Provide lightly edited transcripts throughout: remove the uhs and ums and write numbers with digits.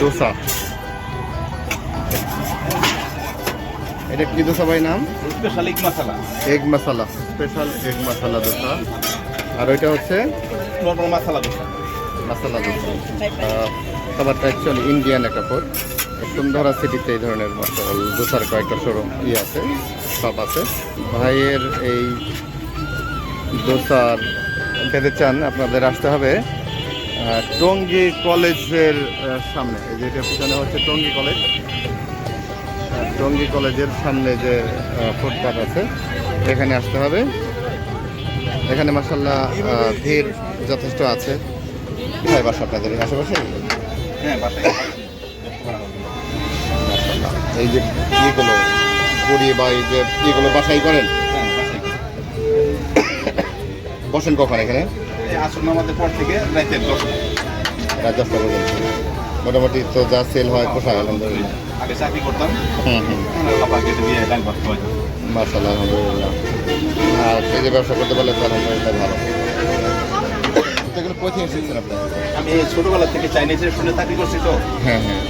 দোসা। এটা কি দোসা ভাই নাম? স্পেশাল এগ মশলা। এগ মশলা, স্পেশাল এগ মশলা দোসা। আর ওইটা হচ্ছে নরমাল মশলা দোসা। মশলা দোসা। খাবারটা অ্যাকচুয়ালি ইন্ডিয়ান একটা ফুড। সুন্দরা সিটিতে এই ধরনের মশলা দোসার কয়েকটা শোরুম আছে, সব আছে। ভাইয়ের এই দোসার খেতে চান আপনাদের আসতে হবে টঙ্গী কলেজের সামনে। এই যেটা পিছনে হচ্ছে টঙ্গী কলেজ। টঙ্গী কলেজের সামনে যে ফুটপাথ আছে এখানে আসতে হবে। এখানে মাশাআল্লাহ ভিড় যথেষ্ট আছে। কোথায় বাসা আপনাদের? আশেপাশে? হ্যাঁ, বাসায়। মাশাআল্লাহ। এই যে ইগুলো পুরি বা এই যে ইগুলো বাসাই করেন? হ্যাঁ, বাসায়। বসেন কখন এখানে? এই আসর নামাজের পর থেকে রাত 10টা। রাত 10টা পর্যন্ত। মোটামুটি তো যা সেল হয় পোষায় আলহামদুলিল্লাহ। আগে চাকরি করতাম। হুম হুম। বাবা কেটে দিয়ে ডাল ভাত খাওয়াই। মাশাআল্লাহ, আলহামদুলিল্লাহ। আর এই যে ব্যবসা করতে পারলে তো আলহামদুলিল্লাহ ভালো। এগুলো কোথায় এসেছেন আপনি? আমি ছোটবেলা থেকে চাইনিজের শুনে চাকরি করছি তো। হ্যাঁ হ্যাঁ,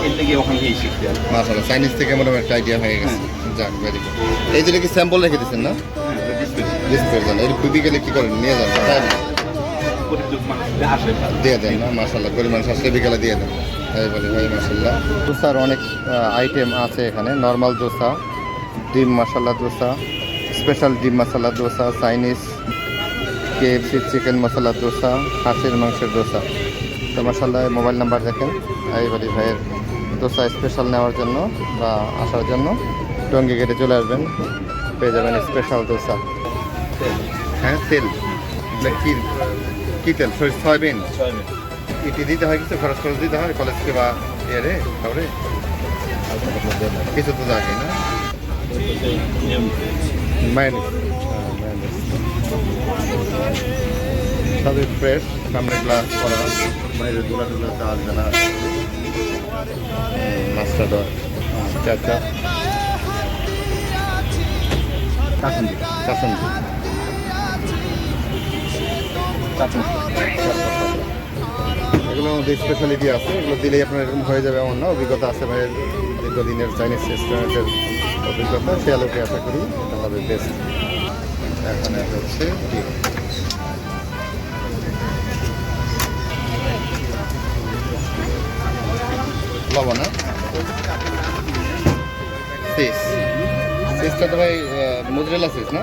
এর থেকে ওখান থেকেই শিখছি। মাশাআল্লাহ, চাইনিজ থেকে মোটামুটি একটা আইডিয়া হয়ে গেছে। যাক, ভেরি গুড। এই যে কি স্যাম্পল রেখে দিচ্ছেন না? ডিসপ্লের জন্য এটা বিকেলে কি করেন? নিয়ে যান, দিয়ে দেন না? মাশাআল্লাহ, গরিব মানুষ আসলে বিকেলে দিয়ে দেন। এই বলি ভাই মাশাআল্লাহ। দোসার অনেক আইটেম আছে এখানে। নর্মাল দোসা, ডিম মশলা দোসা, স্পেশাল ডিম মশলা দোসা, চাইনিজ, KFC চিকেন মশলা দোসা, হাঁসের মাংসের দোসা। তো মাশাআল্লাহ, মোবাইল নাম্বার দেখেন এই বলি ভাইয়ের দোসা স্পেশাল নেওয়ার জন্য বা আসার জন্য টঙ্গী গেটে চলে আসবেন, পেয়ে যাবেন স্পেশাল দোসা। হ্যাঁ, তেল কি কি তেল? সয়াবিন। ইটি দিতে হয়, কিছু খরচ দিতে হয় কলেজকে বা রে খাবারে কিছু তো থাকে না। সবই ফ্রেশ, সামনে গ্লাস করা, বাইরে দুলা টুলাতে আসবে না। মাস্টার্ড চাচা কাসুন্দি। চাচন্দি এগুলো আমাদের স্পেশালিটি আছে। এগুলো দিলেই আপনার এরকম হয়ে যাবে এমন না। অভিজ্ঞতা আছে ভাইয়ের, দীর্ঘদিনের চাইনিজ রেস্টুরেন্টের অভিজ্ঞতা, সে আলোকে আশা করি এটা হবে বেস্ট। এখানে হচ্ছে লবণ, সিস। সিসটা তো ভাই মোজরেলা সিস না?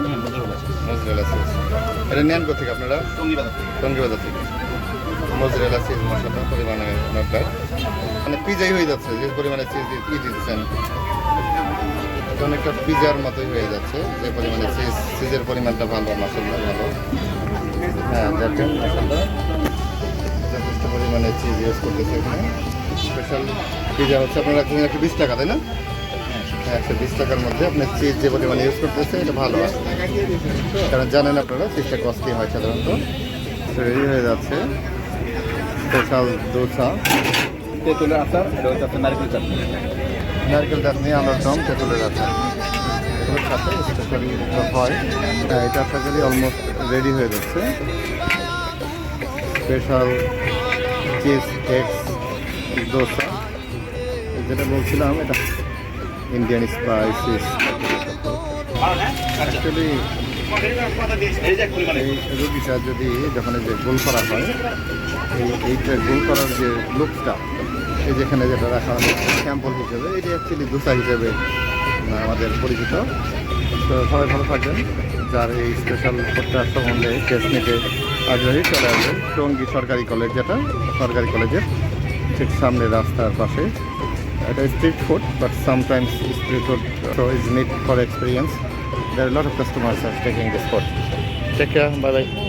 Mozzarella cheese. এটা নেন কোথেকে আপনারা? টঙ্গী বাজার থেকে। মোজরেলা সিস মশলা পরিমাণে নটটা মানে পিজাই হয়ে যাচ্ছে যে পরিমাণে চিজ দিচ্ছেন। অনেকটা পিজার মতোই হয়ে যাচ্ছে যে পরিমাণে চিজের পরিমাণটা ভালো, মশলা ভালো। হ্যাঁ, দেখেন মশলা যথেষ্ট পরিমাণে চিজ ইউজ করতেছে এখানে। স্পেশাল পিজা হচ্ছে আপনার 120 টাকা, তাই না? 120 টাকার মধ্যে আপনার চিজ যে পরিমাণে ইউজ করতেছে এটা ভালো আছে, কারণ জানেন আপনারা চিজটা কস্টলি হয় সাধারণত। রেডি হয়ে যাচ্ছে স্পেশাল দোসা। তেঁতুলের আচার, এটা হচ্ছে আপনার নারকেল চাটনি। নারকেল চাটনি, আলুর দম, তেঁতুলের আচার এগুলোর সাথে স্পেশালি হয়। এটা আশা করি অলমোস্ট রেডি হয়ে যাচ্ছে। স্পেশাল চিজ এগস দোসা, যেটা বলছিলাম এটা ইন্ডিয়ান স্পাইসিস। অ্যাকচুয়ালি এই রুটিটা যদি যখন এই যে গোল করা হয়, এইটা গোল করার যে লুকটা, এই যেখানে যেটা রাখা হয় স্যাম্পল হিসেবে, এটি অ্যাকচুয়ালি দোসা হিসেবে আমাদের পরিচিত। তো সবাই ভালো থাকবেন। যার এই স্পেশাল ফুডটার সম্বন্ধে টেস্ট নিতে আগ্রহী চলে আসবেন টঙ্গী সরকারি কলেজ, যেটা সরকারি কলেজের ঠিক সামনে রাস্তার পাশে। এটা street food, but sometimes street food is need for experience. There are a lot of customers are taking this food. Take care, bye bye.